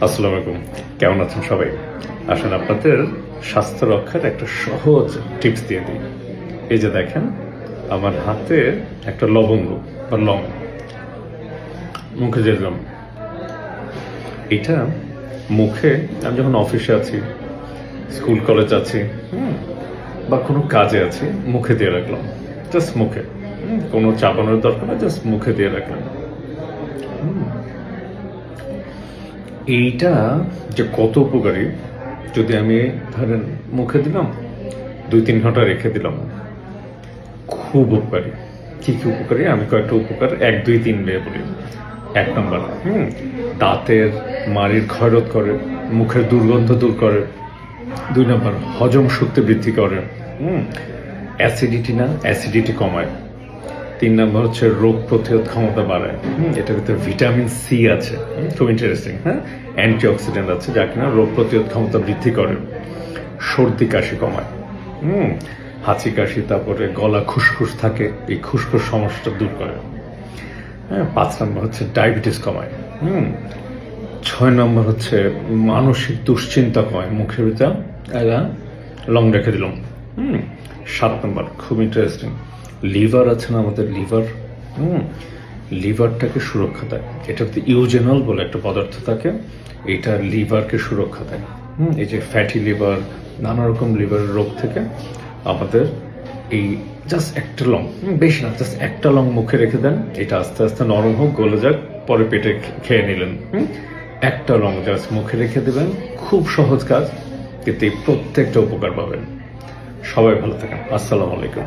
আসসালামু আলাইকুম। কেমন আছেন সবাই? আসলে আপনাদের স্বাস্থ্য রক্ষার একটা সহজ টিপস দিয়ে দিই। এই যে দেখেন, আমার হাতে একটা লবঙ্গ বা লং মুখে যে দিলাম, এটা মুখে আমি যখন অফিসে আছি, স্কুল কলেজ আছি, বা কোনো কাজে আছি, মুখে দিয়ে রাখলাম। জাস্ট মুখে, কোনো চাপানোর দরকার না, জাস্ট মুখে দিয়ে রাখলাম। এইটা যে কত উপকারী, যদি আমি ধরেন মুখে দিলাম, 2-3 ঘন্টা রেখে দিলাম, খুব উপকারী। কি কি উপকারী আমি কয়েকটা উপকার 1-2-3 বেয়ে বলি। 1 নম্বর, দাঁতের মাড়ির ক্ষয়রোধ করে, মুখের দুর্গন্ধ দূর করে। 2 নম্বর, হজম শক্তি বৃদ্ধি করে, অ্যাসিডিটি কমায়। 3 নম্বর হচ্ছে রোগ প্রতিরোধ ক্ষমতা বাড়ায়। এটার ভিতরে ভিটামিন সি আছে, খুব ইন্টারেস্টিং। অ্যান্টিঅক্সিডেন্ট আছে যা কিনা রোগ প্রতিরোধ ক্ষমতা বৃদ্ধি করে, সর্দি কাশি কমায়, হাঁচি কাশি, তারপরে গলা খুসখুস থাকে, এই খুসখুস সমস্যাটা দূর করে। 5 নম্বর হচ্ছে ডায়াবেটিস কমায়। 6 নম্বর হচ্ছে মানসিক দুশ্চিন্তা কমায়। মুখের ভিতরে লং রেখে দিলাম। 7 নম্বর, খুব ইন্টারেস্টিং, লিভার আছে না আমাদের, লিভারটাকে সুরক্ষা দেয়। এটাতে ইউজেনল বলে একটা পদার্থ থাকে, এটা লিভারকে সুরক্ষা দেয়। এই যে ফ্যাটি লিভার, নানা রকম লিভারের রোগ থেকে আমাদের এই জাস্ট একটা লং, বেশি না, জাস্ট একটা লং মুখে রেখে দেন, এটা আস্তে আস্তে নরম হোক, গলে যাক, পরে পেটে খেয়ে নিলেন। একটা লং জাস্ট মুখে রেখে দেবেন, খুব সহজ কাজ, কিন্তু এই প্রত্যেকটা উপকার পাবেন। সবাই ভালো থাকেন। আসসালামু আলাইকুম।